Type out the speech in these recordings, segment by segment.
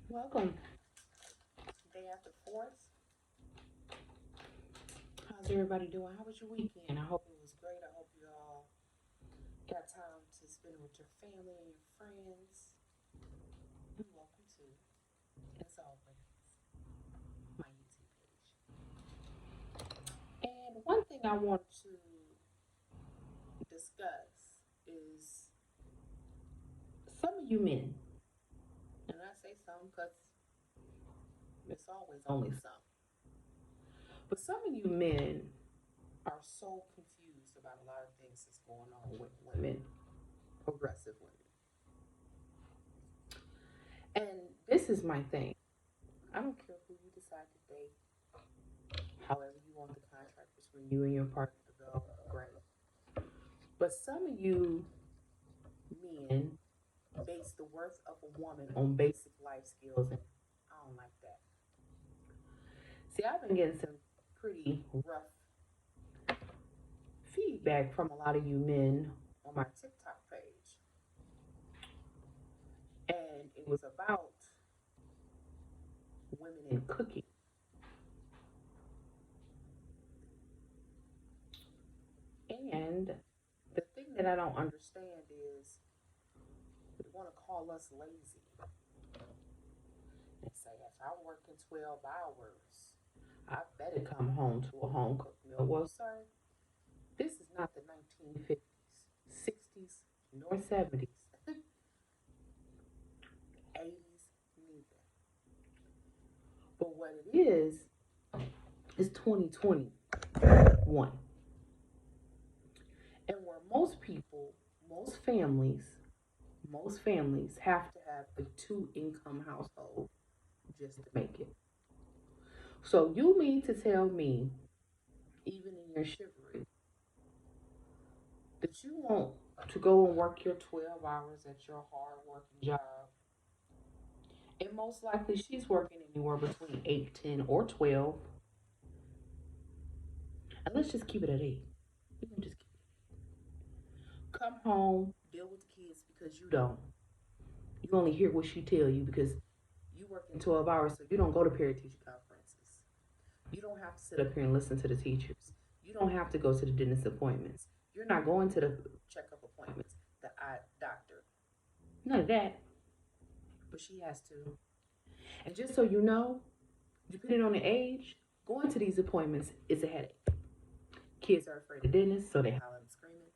Welcome. Day after fourth. How's everybody doing? How was your weekend? I hope it was great. I hope you all got time to spend with your family and your friends. And welcome to, as always, my YouTube page. And one thing I want to discuss is some of you men, and I say some because it's always only some, but some of you men are so confused about a lot of things that's going on with women, progressive women. And this is my thing. I don't care who you decide to date, however you want the contract between you and your partner to go, great. But some of you men base the worth of a woman on basic life skills, and I don't like that. See, I've been getting some pretty rough feedback from a lot of you men on my TikTok page. And it was about women in cooking. And the thing that I don't understand is they want to call us lazy and say, if I'm working 12 hours, I better come home to a home cooked meal. Well, sir, this is not the 1950s, 60s, nor 70s, 80s, neither. But what it is 2021. And where most people, most families have to have a two income household just to make it. So you mean to tell me, even in your chivalry, that you want to go and work your 12 hours at your hard working job? And most likely she's working anywhere between 8, 10, or 12. And let's just keep it at 8. We can just come home, deal with the kids because you don't. You only hear what she tell you because you work in 12 hours, so you don't go to parent teacher conferences. You don't have to sit up here and listen to the teachers. You don't have to go to the dentist appointments. You're not going to the checkup appointments, the eye doctor. None of that. But she has to. And just so you know, depending on the age, going to these appointments is a headache. Kids are afraid of dentists, so they holler and screaming.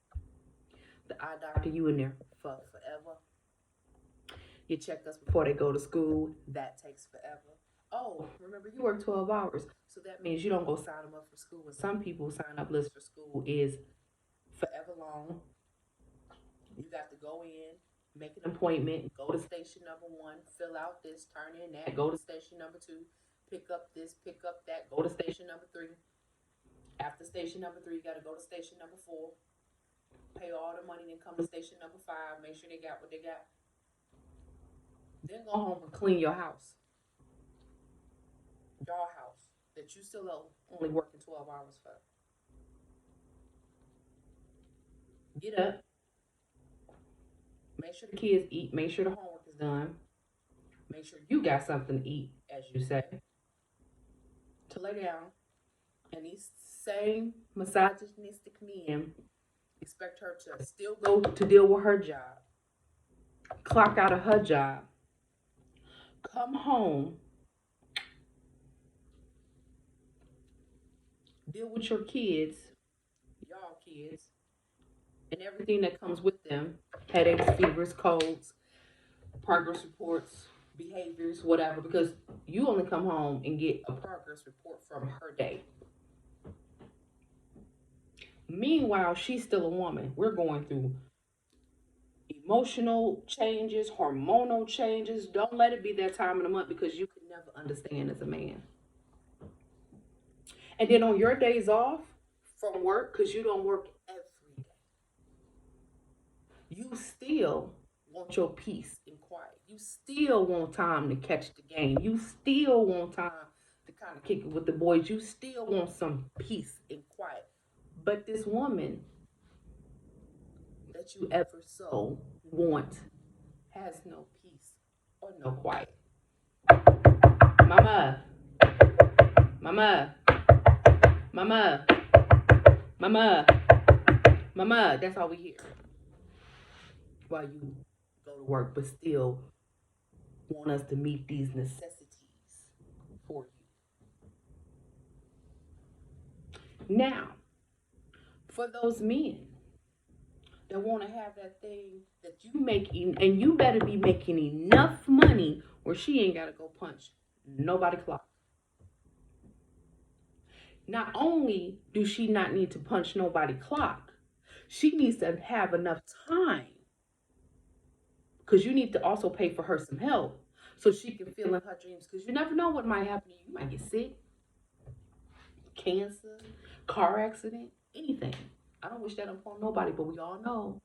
The eye doctor, you in there for forever. Your checkups before they go to school, that takes forever. Oh, remember you work 12 hours, so that means you don't go sign them up for school. And some people sign up list for school is forever long. You got to go in, make an appointment, go to station number one, fill out this, turn in that, go to station number two, pick up this, pick up that, go to station number three. After station number three, you got to go to station number four, pay all the money, then come to station number five, make sure they got what they got. Then go home and clean your house, your house that you still only working 12 hours for. Get up, make sure the kids eat, make sure the homework is done, make sure you got something to eat, as you say, to lay down. And these same misogynistic men expect her to still go to deal with her job, clock out of her job, come home, deal with your kids, y'all kids, and everything that comes with them, headaches, fevers, colds, progress reports, behaviors, whatever, because you only come home and get a progress report from her day. Meanwhile, she's still a woman. We're going through emotional changes, hormonal changes. Don't let it be that time of the month because you could never understand as a man. And then on your days off from work, because you don't work every day, you still want your peace and quiet. You still want time to catch the game. You still want time to kind of kick it with the boys. You still want some peace and quiet. But this woman that you ever so want has no peace or no quiet. Mama, mama, mama, mama, mama. That's all we hear while you go to work, but still want us to meet these necessities for you. Now, for those men that want to have that thing that you make, and you better be making enough money where she ain't got to go punch nobody clock. Not only do she not need to punch nobody clock, she needs to have enough time, because you need to also pay for her some help so she can feel in her dreams, because you never know what might happen to you. You might get sick, cancer, car accident, anything. I don't wish that upon nobody, but we all know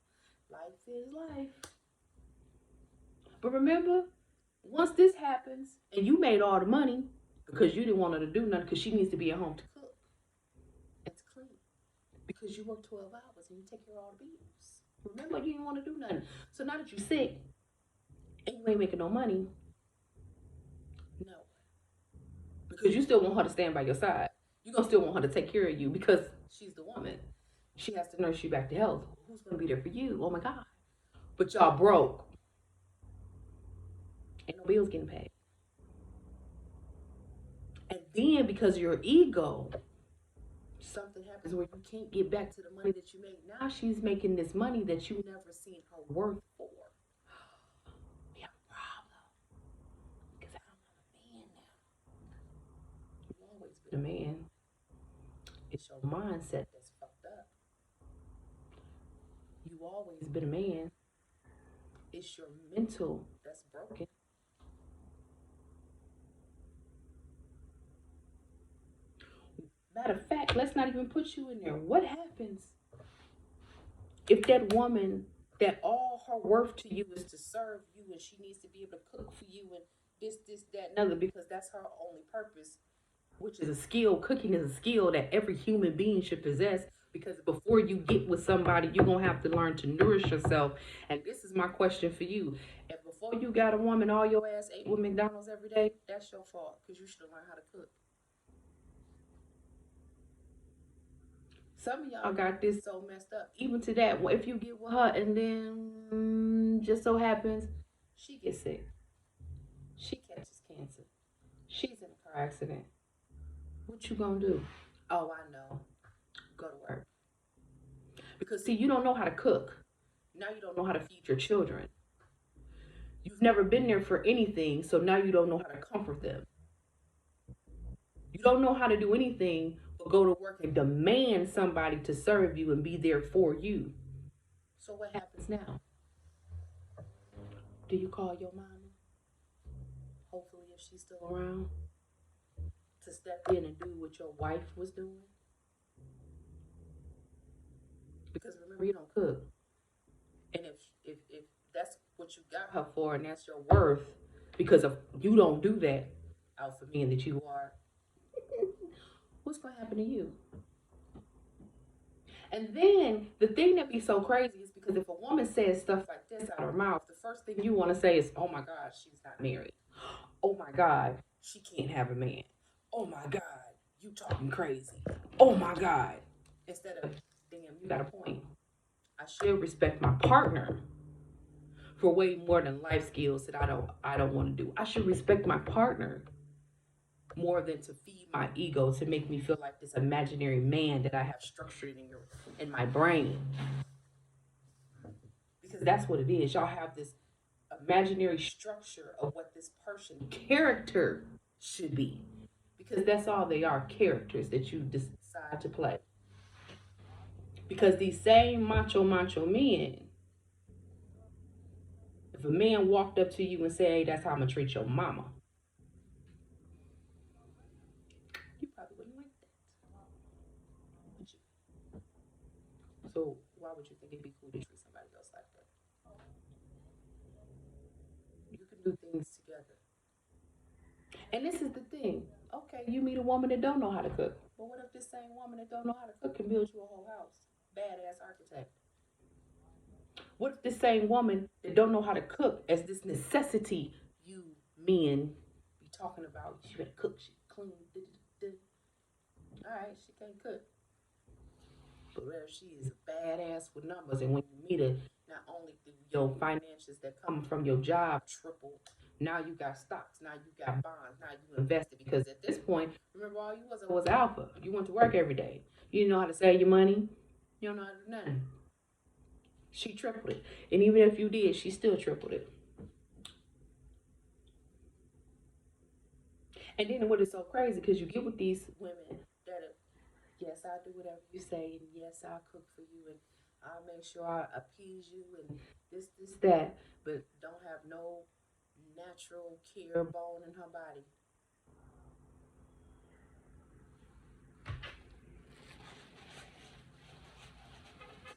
life is life. But remember, once this happens and you made all the money because you didn't want her to do nothing, because she needs to be at home to cook and to clean, because you work 12 hours and you take care of all the bills. Remember, you didn't want to do nothing. So now that you're sick and you ain't making no money, no, because you still want her to stand by your side. You're going to still want her to take care of you because she's the woman. She has to nurse you back to health. Who's going to be there for you? Oh my God. But y'all broke. Ain't no bills getting paid. And then because of your ego, something happens where you can't get back to the money that you made. Now she's making this money that you never seen her worth for. We have a problem. Because I don't have a man now. You've always been a man. It's your mindset that's fucked up. You've always been a man. It's your mental that's broken. Matter of fact, let's not even put you in there. What happens if that woman, that all her worth to you is to serve you, and she needs to be able to cook for you and this, that, and other, because that's her only purpose, which is a skill. Cooking is a skill that every human being should possess, because before you get with somebody, you're going to have to learn to nourish yourself. And this is my question for you. If before you got a woman, all your ass ate with McDonald's every day, that's your fault, because you should have learned how to cook. Some of y'all got this so messed up. Even to that, if you get with her and then just so happens she gets sick, she catches cancer, she's in a car accident, what you gonna do? Oh, I know. Go to work. Because see, you don't know how to cook. Now you don't know how to feed your children. You've never been there for anything, so now you don't know how to comfort them. You don't know how to do anything but go to work and demand somebody to serve you and be there for you. So what happens now? Do you call your mama? Hopefully, if she's still around, to step in and do what your wife was doing? Because remember, you don't cook. And if that's what you got her for, and that's your worth, because of you don't do that, alpha man that you are, what's gonna happen to you? And then the thing that be so crazy is because if a woman says stuff like this out of her mouth, the first thing you want to say is, "Oh my God, she's not married. Oh my God, she can't have a man. Oh my God, you talking crazy. Oh my God." Instead of, damn, you got a point. I should respect my partner for way more than life skills that I don't want to do. I should respect my partner more than to feed my ego to make me feel like this imaginary man that I have structured in my brain. Because that's what it is. Y'all have this imaginary structure of what this person character should be. Because that's all they are, characters that you decide to play. Because these same macho men, if a man walked up to you and said, "Hey, that's how I'm gonna treat your mama," you probably wouldn't like that. Would you? So why would you think it'd be cool to treat somebody else like that? You can do things together. And this is the thing. Okay, you meet a woman that don't know how to cook. But what if this same woman that don't know how to cook can build you a whole house? Badass architect. What if this same woman that don't know how to cook, as this necessity you men be talking about she better cook, she clean. All right, she can't cook, but whether she is a badass with numbers, and when you meet her, not only do your finances that come from your job triple, now you got stocks, now you got bonds, now you invested. Because at this point, remember, all you was alpha. You went to work every day. You didn't know how to save your money. You don't know how to do nothing. She tripled it, and even if you did, she still tripled it. And then what is so crazy, because you get with these women that are, yes, I'll do whatever you say, and yes, I'll cook for you, and I'll make sure I appease you, and this, that, but don't have no natural care bone in her body.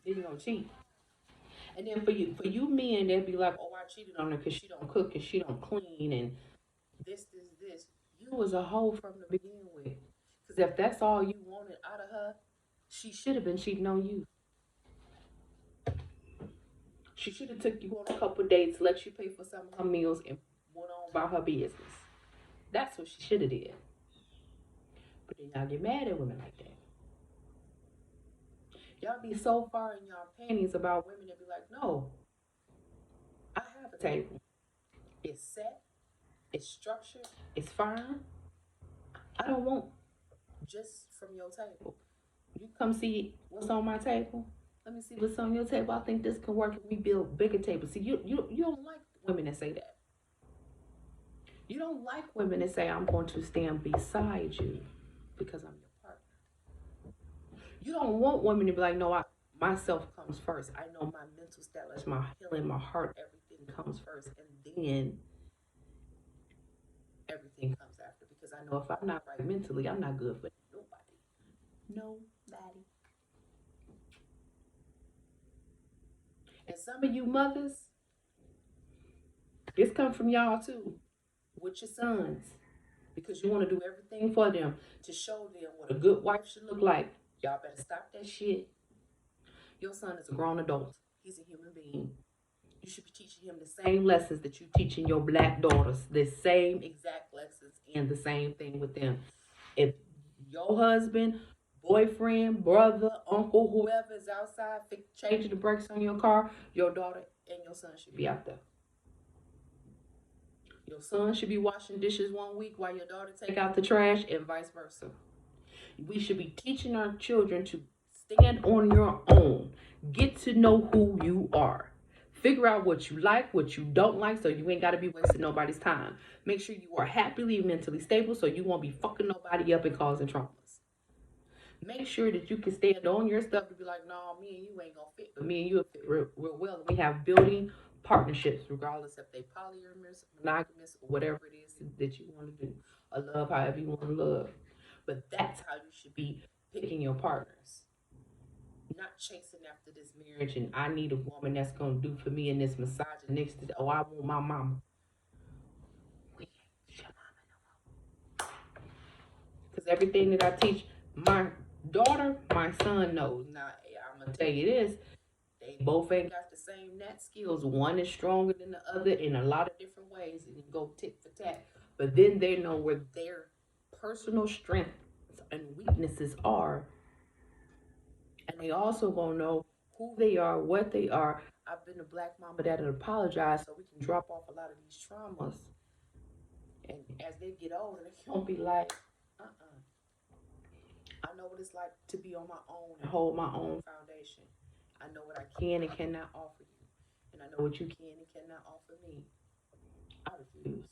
Then you gonna cheat. And then for you men, they'll be like, oh, I cheated on her because she don't cook and she don't clean, and this. You was a hoe from the beginning with. Because if that's all you wanted out of her, she should have been cheating on you. She should have took you on a couple dates, let you pay for some of her meals, and went on about her business. That's what she should have did. But then y'all get mad at women like that. Y'all be so far in y'all panties about women that be like, no, I have a table. It's set, it's structured, it's firm. I don't want just from your table. You come see what's on my table. Let me see what's on your table. I think this can work if we build bigger tables. See, you don't like women that say that. You don't like women that say, I'm going to stand beside you because I'm your partner. You don't want women to be like, no, myself comes first. I know my mental status, my healing, my heart, everything comes first. And then everything comes after. Because I know if I'm not right mentally, I'm not good for nobody. Nobody. And some of you mothers, this comes from y'all too, with your sons. Because you want to do everything for them to show them what a good wife should look like. Y'all better stop that shit. Your son is a grown adult. He's a human being. You should be teaching him the same lessons that you teaching your black daughters. The same exact lessons, and the same thing with them. If your husband, boyfriend, brother, uncle, whoever is outside changing the brakes on your car, your daughter and your son should be out there. Your son should be washing dishes one week while your daughter take out the trash, and vice versa. We should be teaching our children to stand on your own. Get to know who you are. Figure out what you like, what you don't like, so you ain't got to be wasting nobody's time. Make sure you are happily mentally stable so you won't be fucking nobody up and causing traumas. Make sure that you can stand on your stuff to be like, no, me and you ain't gonna fit, but me and you will fit real well. We have building partnerships, regardless if they polyamorous, monogamous, or whatever it is that you want to do, or love however you want to love. But that's how you should be picking your partners. Not chasing after this marriage and I need a woman that's gonna do for me in this misogynistic. Oh, I want my mama. Because everything that I teach my daughter, my son knows. Now, I'm gonna tell you this: they both ain't got the same net skills. One is stronger than the other in a lot of different ways, and you go tit for tat. But then they know where their personal strengths and weaknesses are, and they also gonna know who they are, what they are. I've been a black mama that would apologize so we can drop off a lot of these traumas. And as they get older, they gonna be like, I know what it's like to be on my own and hold my own foundation. I know what I can and cannot offer you. And I know what you can and cannot offer me. I refuse.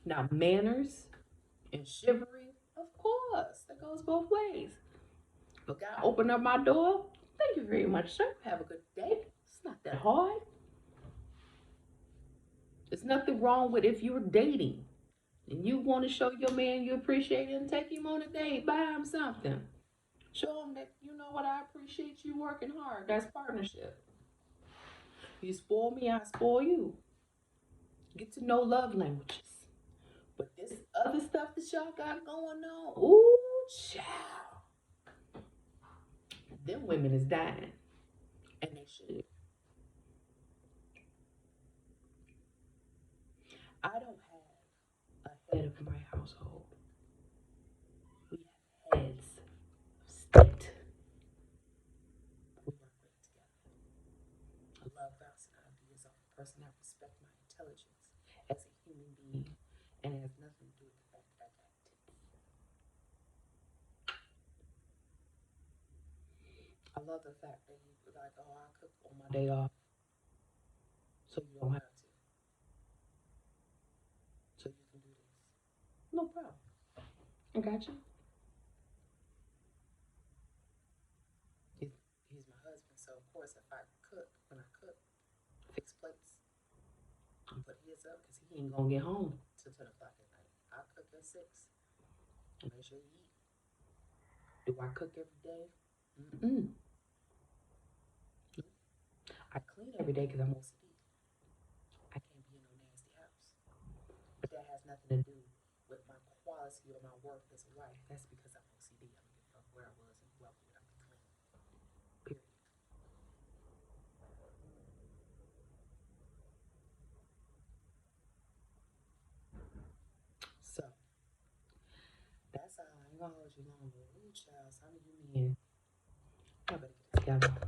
Now, manners and chivalry, of course, that goes both ways. But God opened up my door. Thank you very much, sir. Have a good day. It's not that hard. There's nothing wrong with if you're dating and you want to show your man you appreciate him, take him on a date, buy him something. Show him that, you know what, I appreciate you working hard. That's partnership. You spoil me, I spoil you. Get to know love languages. But this other stuff that y'all got going on, ooh, child. Them women is dying. And they should. I don't have head of my household. We have heads of state. We work great together. I love bouncing ideas off a person. I respect my intelligence as a human being, and it has nothing to do with the fact that I got tits. I love the fact that you were like, oh, I cook on my day off, so you don't have to, so you can do this. No problem. I got you. He's, he's my husband, so of course, if I cook, when I cook, fix plates, and put his up, because he ain't gonna get home till 10 o'clock at night. I cook at 6. Make sure you eat. Do I cook every day? Mm-mm. I clean every day because I'm OCD. I can't be in no nasty house. But that has nothing to do with my quality or my worth as a wife. That's because I'm OCD. I don't give a fuck where I was and who I was. I'm clean. Period. So that's all. I ain't gonna hold you long, but ooh, child, some of you men, I better get it together.